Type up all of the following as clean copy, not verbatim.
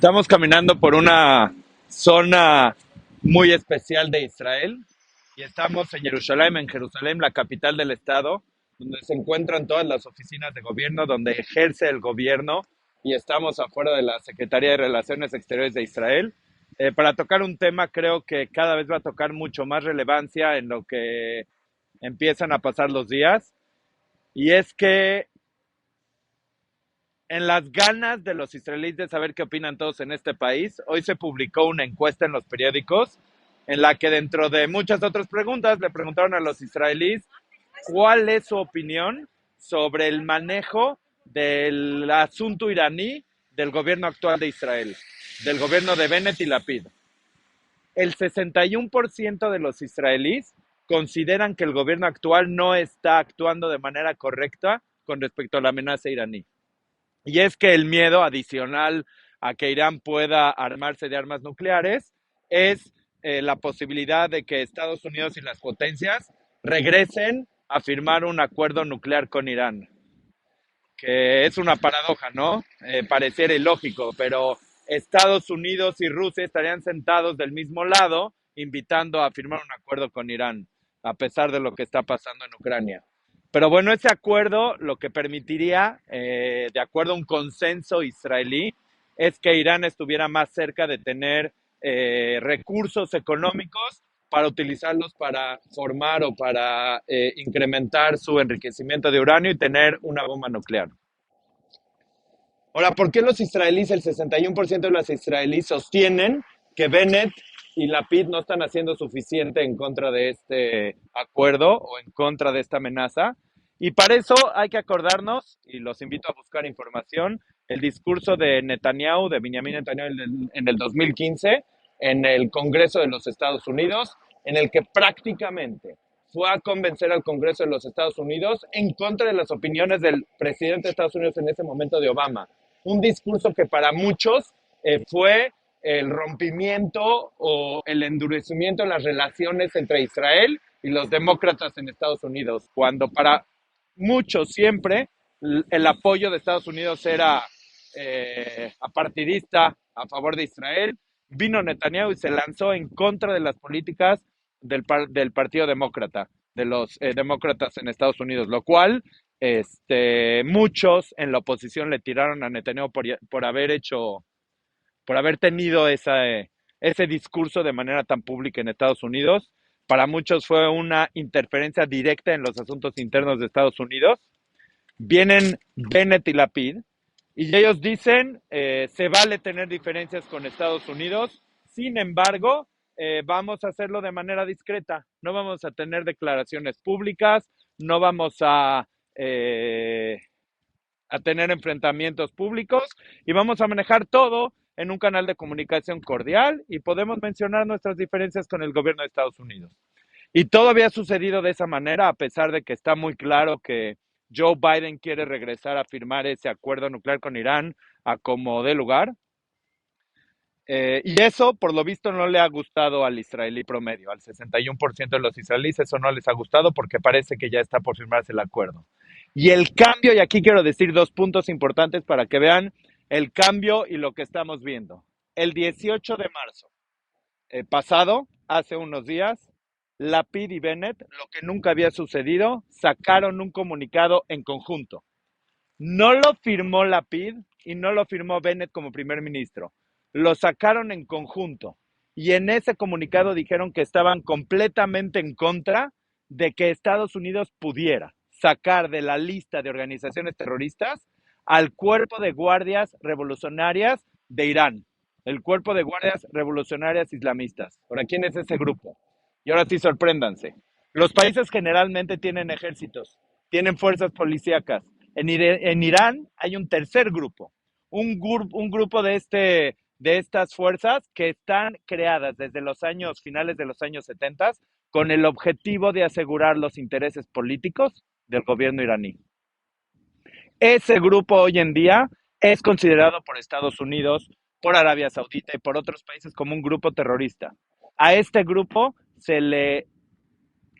Estamos caminando por una zona muy especial de Israel y estamos en Jerusalén, la capital del estado, donde se encuentran todas las oficinas de gobierno, donde ejerce el gobierno, y estamos afuera de la Secretaría de Relaciones Exteriores de Israel para tocar un tema. Creo que cada vez va a tocar mucho más relevancia en lo que empiezan a pasar los días, y es que en las ganas de los israelíes de saber qué opinan todos en este país, hoy se publicó una encuesta en los periódicos en la que, dentro de muchas otras preguntas, le preguntaron a los israelíes cuál es su opinión sobre el manejo del asunto iraní del gobierno actual de Israel, del gobierno de Bennett y Lapid. El 61% de los israelíes consideran que el gobierno actual no está actuando de manera correcta con respecto a la amenaza iraní. Y es que el miedo adicional a que Irán pueda armarse de armas nucleares es la posibilidad de que Estados Unidos y las potencias regresen a firmar un acuerdo nuclear con Irán, que es una paradoja, ¿no? Pareciera ilógico, pero Estados Unidos y Rusia estarían sentados del mismo lado invitando a firmar un acuerdo con Irán, a pesar de lo que está pasando en Ucrania. Pero bueno, ese acuerdo lo que permitiría, de acuerdo a un consenso israelí, es que Irán estuviera más cerca de tener recursos económicos para utilizarlos para formar o para incrementar su enriquecimiento de uranio y tener una bomba nuclear. Ahora, ¿por qué los israelíes, el 61% de los israelíes sostienen que Bennett y Lapid no están haciendo suficiente en contra de este acuerdo o en contra de esta amenaza? Y para eso hay que acordarnos, y los invito a buscar información, el discurso de Netanyahu, de Benjamin Netanyahu en el 2015, en el Congreso de los Estados Unidos, en el que prácticamente fue a convencer al Congreso de los Estados Unidos en contra de las opiniones del presidente de Estados Unidos en ese momento, de Obama. Un discurso que para muchos fue el rompimiento o el endurecimiento en las relaciones entre Israel y los demócratas en Estados Unidos, cuando para muchos siempre el apoyo de Estados Unidos era apartidista, a favor de Israel. Vino Netanyahu y se lanzó en contra de las políticas del Partido Demócrata, de los demócratas en Estados Unidos, lo cual muchos en la oposición le tiraron a Netanyahu por haber tenido ese discurso de manera tan pública en Estados Unidos. Para muchos fue una interferencia directa en los asuntos internos de Estados Unidos. Vienen Bennett y Lapid y ellos dicen, se vale tener diferencias con Estados Unidos, sin embargo, vamos a hacerlo de manera discreta, no vamos a tener declaraciones públicas, no vamos a tener enfrentamientos públicos y vamos a manejar todo en un canal de comunicación cordial, y podemos mencionar nuestras diferencias con el gobierno de Estados Unidos. Y todo había sucedido de esa manera, a pesar de que está muy claro que Joe Biden quiere regresar a firmar ese acuerdo nuclear con Irán a como dé lugar. Y eso, por lo visto, no le ha gustado al israelí promedio, al 61% de los israelíes. Eso no les ha gustado porque parece que ya está por firmarse el acuerdo. Y el cambio, y aquí quiero decir dos puntos importantes para que vean el cambio y lo que estamos viendo. El 18 de marzo pasado, hace unos días, Lapid y Bennett, lo que nunca había sucedido, sacaron un comunicado en conjunto. No lo firmó Lapid y no lo firmó Bennett como primer ministro. Lo sacaron en conjunto. Y en ese comunicado dijeron que estaban completamente en contra de que Estados Unidos pudiera sacar de la lista de organizaciones terroristas al Cuerpo de Guardias Revolucionarias de Irán, el Cuerpo de Guardias Revolucionarias Islamistas. Ahora, ¿quién es ese grupo? Y ahora sí, sorpréndanse. Los países generalmente tienen ejércitos, tienen fuerzas policíacas. En Irán hay un tercer grupo, un grupo de estas fuerzas que están creadas desde los finales de los años 70 con el objetivo de asegurar los intereses políticos del gobierno iraní. Ese grupo hoy en día es considerado por Estados Unidos, por Arabia Saudita y por otros países como un grupo terrorista. A este grupo se le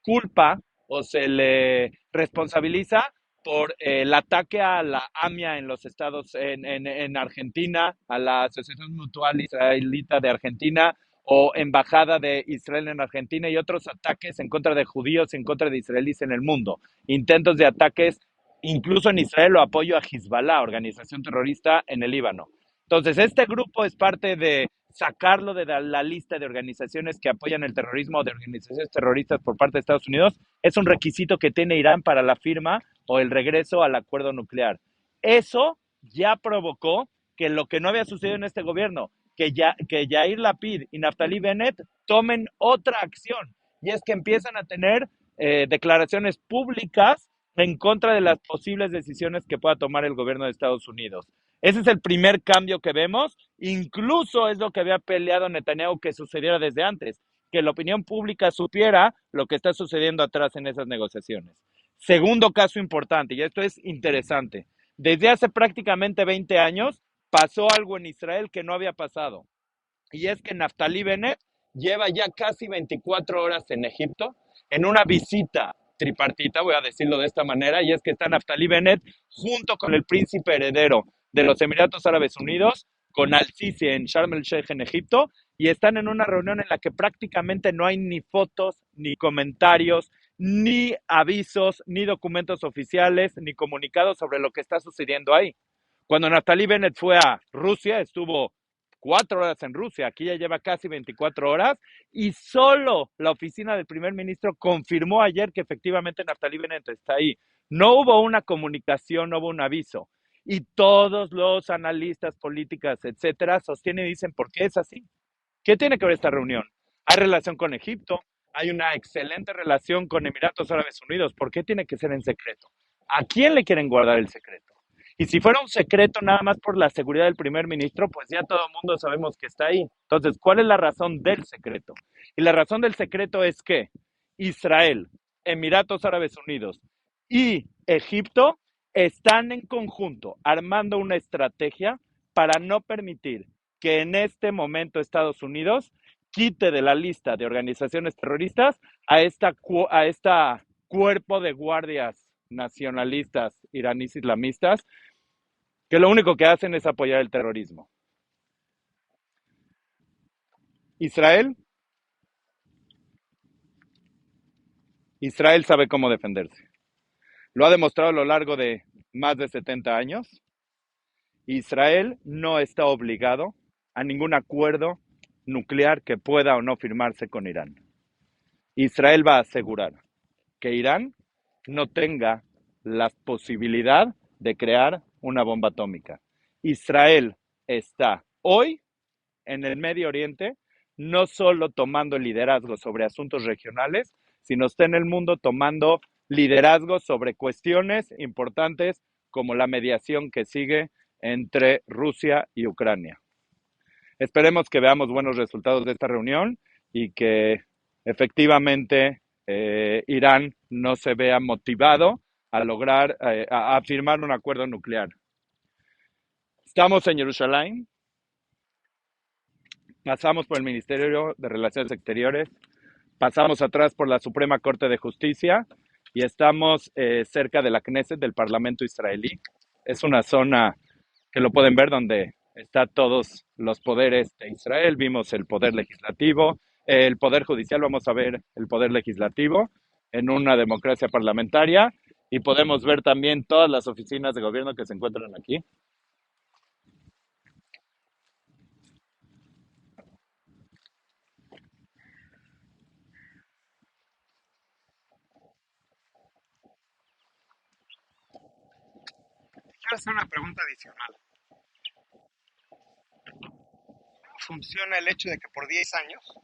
culpa o se le responsabiliza por el ataque a la AMIA en los estados, en Argentina, a la Asociación Mutual Israelita de Argentina, o Embajada de Israel en Argentina, y otros ataques en contra de judíos, en contra de israelíes en el mundo. Intentos de ataques, incluso en Israel, o apoyo a Hezbollah, organización terrorista en el Líbano. Entonces, este grupo es parte de sacarlo de la lista de organizaciones que apoyan el terrorismo o de organizaciones terroristas por parte de Estados Unidos. Es un requisito que tiene Irán para la firma o el regreso al acuerdo nuclear. Eso ya provocó que lo que no había sucedido en este gobierno, que Yair Lapid y Naftali Bennett tomen otra acción, y es que empiezan a tener declaraciones públicas en contra de las posibles decisiones que pueda tomar el gobierno de Estados Unidos. Ese es el primer cambio que vemos, incluso es lo que había peleado Netanyahu que sucediera desde antes, que la opinión pública supiera lo que está sucediendo atrás en esas negociaciones. Segundo caso importante, y esto es interesante, desde hace prácticamente 20 años pasó algo en Israel que no había pasado, y es que Naftali Bennett lleva ya casi 24 horas en Egipto en una visita tripartita, voy a decirlo de esta manera, y es que está Naftali Bennett junto con el príncipe heredero de los Emiratos Árabes Unidos, con Al-Sisi en Sharm el Sheikh en Egipto, y están en una reunión en la que prácticamente no hay ni fotos, ni comentarios, ni avisos, ni documentos oficiales, ni comunicados sobre lo que está sucediendo ahí. Cuando Naftali Bennett fue a Rusia, estuvo 4 horas en Rusia, aquí ya lleva casi 24 horas, y solo la oficina del primer ministro confirmó ayer que efectivamente Naftali Bennett está ahí. No hubo una comunicación, no hubo un aviso. Y todos los analistas políticas, etcétera, sostienen y dicen, ¿por qué es así? ¿Qué tiene que ver esta reunión? Hay relación con Egipto, hay una excelente relación con Emiratos Árabes Unidos. ¿Por qué tiene que ser en secreto? ¿A quién le quieren guardar el secreto? Y si fuera un secreto nada más por la seguridad del primer ministro, pues ya todo el mundo sabemos que está ahí. Entonces, ¿cuál es la razón del secreto? Y la razón del secreto es que Israel, Emiratos Árabes Unidos y Egipto están en conjunto armando una estrategia para no permitir que en este momento Estados Unidos quite de la lista de organizaciones terroristas a esta cuerpo de guardias nacionalistas iraníes islamistas que lo único que hacen es apoyar el terrorismo. Israel, Israel sabe cómo defenderse. Lo ha demostrado a lo largo de más de 70 años. Israel no está obligado a ningún acuerdo nuclear que pueda o no firmarse con Irán. Israel va a asegurar que Irán no tenga la posibilidad de crear una bomba atómica. Israel está hoy en el Medio Oriente no solo tomando liderazgo sobre asuntos regionales, sino está en el mundo tomando liderazgo sobre cuestiones importantes como la mediación que sigue entre Rusia y Ucrania. Esperemos que veamos buenos resultados de esta reunión y que efectivamente Irán no se vea motivado a lograr, a firmar un acuerdo nuclear. Estamos en Jerusalén, pasamos por el Ministerio de Relaciones Exteriores, pasamos atrás por la Suprema Corte de Justicia y estamos cerca de la Knesset, del Parlamento israelí. Es una zona que lo pueden ver donde están todos los poderes de Israel. Vimos el poder legislativo, el poder judicial, vamos a ver el poder legislativo en una democracia parlamentaria y podemos ver también todas las oficinas de gobierno que se encuentran aquí. Quiero hacer una pregunta adicional. ¿Cómo funciona el hecho de que por 10 años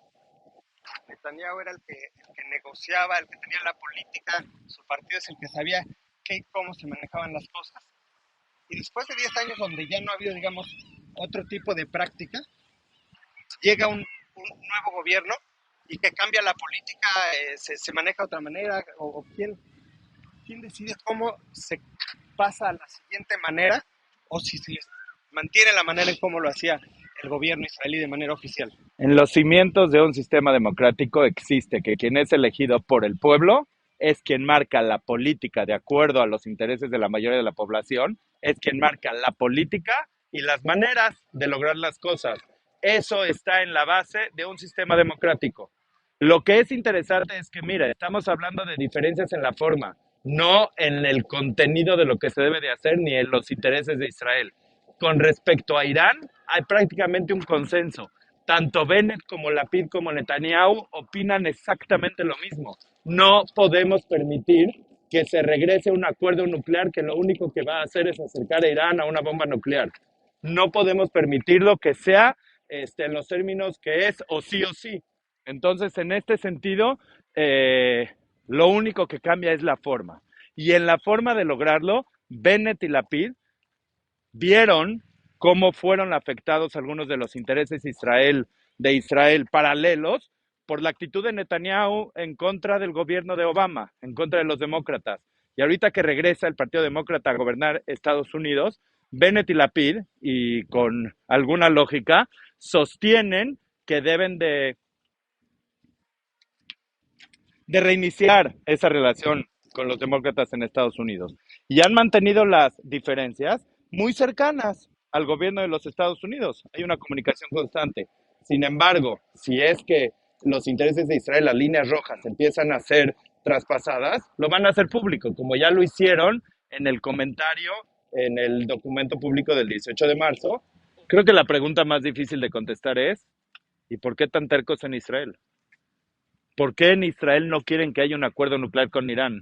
Netanyahu era el que negociaba, el que tenía la política, su partido es el que sabía cómo se manejaban las cosas? Y después de 10 años donde ya no ha habido, digamos, otro tipo de práctica, llega un nuevo gobierno y que cambia la política, se maneja de otra manera, o quién decide cómo se pasa a la siguiente manera, o si se mantiene la manera en cómo lo hacía el gobierno israelí de manera oficial. En los cimientos de un sistema democrático existe que quien es elegido por el pueblo es quien marca la política de acuerdo a los intereses de la mayoría de la población, es quien marca la política y las maneras de lograr las cosas. Eso está en la base de un sistema democrático. Lo que es interesante es que, mira, estamos hablando de diferencias en la forma, no en el contenido de lo que se debe de hacer ni en los intereses de Israel. Con respecto a Irán, hay prácticamente un consenso. Tanto Bennett como Lapid como Netanyahu opinan exactamente lo mismo. No podemos permitir que se regrese a un acuerdo nuclear que lo único que va a hacer es acercar a Irán a una bomba nuclear. No podemos permitirlo que sea en los términos que es o sí o sí. Entonces, en este sentido, lo único que cambia es la forma. Y en la forma de lograrlo, Bennett y Lapid vieron cómo fueron afectados algunos de los intereses de Israel paralelos por la actitud de Netanyahu en contra del gobierno de Obama, en contra de los demócratas. Y ahorita que regresa el Partido Demócrata a gobernar Estados Unidos, Bennett y Lapid, y con alguna lógica, sostienen que deben de reiniciar esa relación con los demócratas en Estados Unidos. Y han mantenido las diferencias muy cercanas al gobierno de los Estados Unidos. Hay una comunicación constante. Sin embargo, si es que los intereses de Israel, las líneas rojas, empiezan a ser traspasadas, lo van a hacer público, como ya lo hicieron en el comentario, en el documento público del 18 de marzo. Creo que la pregunta más difícil de contestar es, ¿y por qué tan tercos en Israel? ¿Por qué en Israel no quieren que haya un acuerdo nuclear con Irán?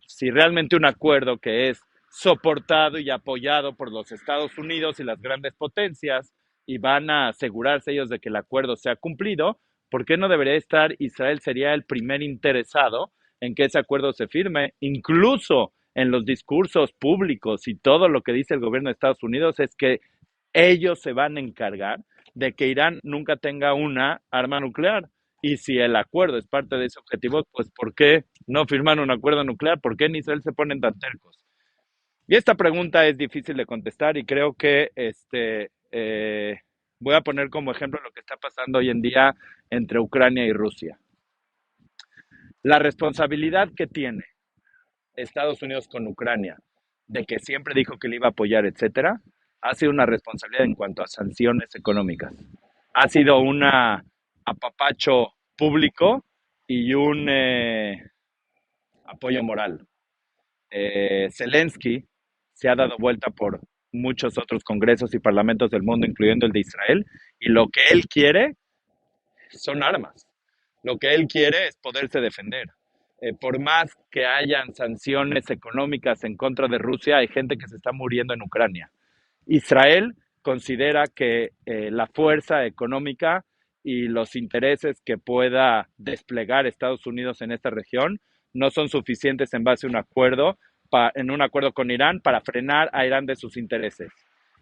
Si realmente un acuerdo que es soportado y apoyado por los Estados Unidos y las grandes potencias y van a asegurarse ellos de que el acuerdo sea cumplido, ¿por qué no debería estar Israel? Sería el primer interesado en que ese acuerdo se firme, incluso en los discursos públicos y todo lo que dice el gobierno de Estados Unidos es que ellos se van a encargar de que Irán nunca tenga una arma nuclear. Y si el acuerdo es parte de ese objetivo, pues ¿por qué no firman un acuerdo nuclear? ¿Por qué en Israel se ponen tan tercos? Y esta pregunta es difícil de contestar y creo que voy a poner como ejemplo lo que está pasando hoy en día entre Ucrania y Rusia. La responsabilidad que tiene Estados Unidos con Ucrania, de que siempre dijo que le iba a apoyar, etcétera, ha sido una responsabilidad en cuanto a sanciones económicas. Ha sido un apapacho público y un apoyo moral. Zelensky se ha dado vuelta por muchos otros congresos y parlamentos del mundo, incluyendo el de Israel, y lo que él quiere son armas. Lo que él quiere es poderse defender. Por más que hayan sanciones económicas en contra de Rusia, hay gente que se está muriendo en Ucrania. Israel considera que la fuerza económica y los intereses que pueda desplegar Estados Unidos en esta región no son suficientes en base a un acuerdo, en un acuerdo con Irán para frenar a Irán de sus intereses.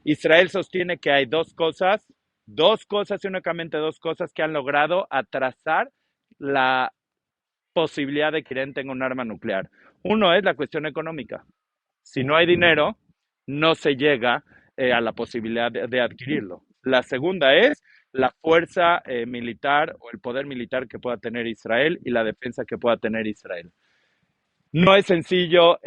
Israel sostiene que hay dos cosas y únicamente dos cosas que han logrado atrasar la posibilidad de que Irán tenga un arma nuclear. Uno es la cuestión económica. Si no hay dinero, no se llega a la posibilidad de adquirirlo. La segunda es la fuerza militar o el poder militar que pueda tener Israel y la defensa que pueda tener Israel. No es sencillo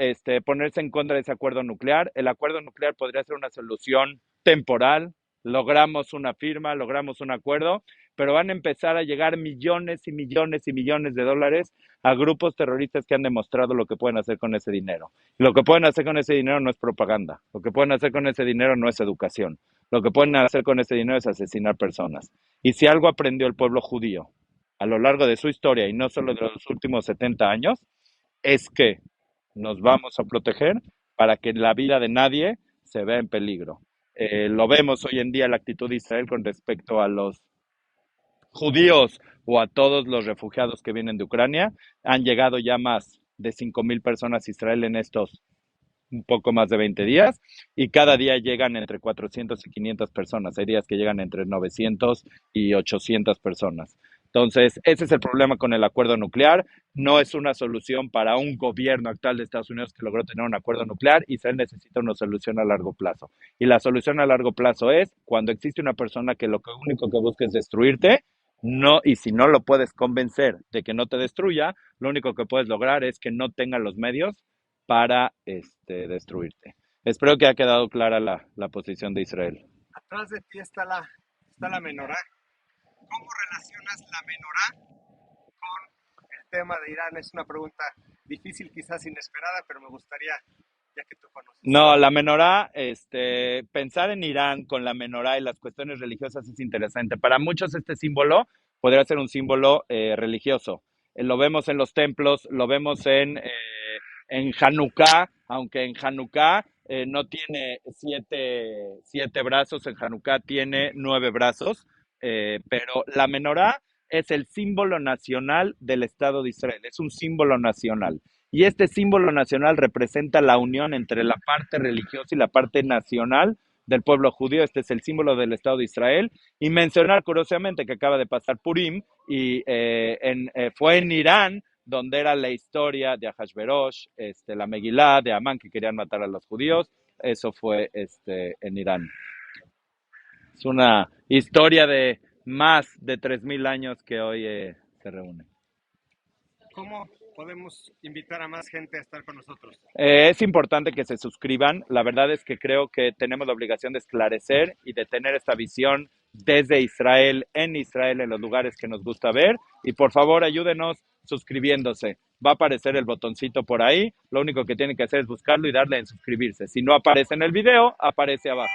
ponerse en contra de ese acuerdo nuclear. El acuerdo nuclear podría ser una solución temporal. Logramos una firma, logramos un acuerdo, pero van a empezar a llegar millones y millones y millones de dólares a grupos terroristas que han demostrado lo que pueden hacer con ese dinero. Lo que pueden hacer con ese dinero no es propaganda. Lo que pueden hacer con ese dinero no es educación. Lo que pueden hacer con ese dinero es asesinar personas. Y si algo aprendió el pueblo judío a lo largo de su historia, y no solo de los últimos 70 años, es que nos vamos a proteger para que la vida de nadie se vea en peligro. Lo vemos hoy en día la actitud de Israel con respecto a los judíos o a todos los refugiados que vienen de Ucrania. Han llegado ya más de 5,000 personas a Israel en estos un poco más de 20 días y cada día llegan entre 400 y 500 personas. Hay días que llegan entre 900 y 800 personas. Entonces, ese es el problema con el acuerdo nuclear. No es una solución para un gobierno actual de Estados Unidos que logró tener un acuerdo nuclear. Israel necesita una solución a largo plazo. Y la solución a largo plazo es cuando existe una persona que lo único que busca es destruirte, No, y si no lo puedes convencer de que no te destruya, lo único que puedes lograr es que no tenga los medios para destruirte. Espero que haya quedado clara la posición de Israel. Atrás de ti está la menorá. ¿Cómo relacionas la menorá con el tema de Irán? Es una pregunta difícil, quizás inesperada, pero me gustaría, ya que tú conoces. No, la menorá, pensar en Irán con la menorá y las cuestiones religiosas es interesante. Para muchos este símbolo podría ser un símbolo religioso. Lo vemos en los templos, lo vemos en Hanukkah, aunque en Hanukkah no tiene siete brazos, en Hanukkah tiene 9 brazos, pero la menorá es el símbolo nacional del Estado de Israel, es un símbolo nacional. Y este símbolo nacional representa la unión entre la parte religiosa y la parte nacional del pueblo judío. Este es el símbolo del Estado de Israel. Y mencionar curiosamente que acaba de pasar Purim y fue en Irán donde era la historia de Ahashverosh, la Megilá, de Amán que querían matar a los judíos. Eso fue en Irán. Es una historia de más de 3000 años que hoy se reúne. ¿Cómo podemos invitar a más gente a estar con nosotros? Es importante que se suscriban. La verdad es que creo que tenemos la obligación de esclarecer y de tener esta visión desde Israel, en los lugares que nos gusta ver. Y por favor, ayúdenos suscribiéndose. Va a aparecer el botoncito por ahí. Lo único que tienen que hacer es buscarlo y darle en suscribirse. Si no aparece en el video, aparece abajo.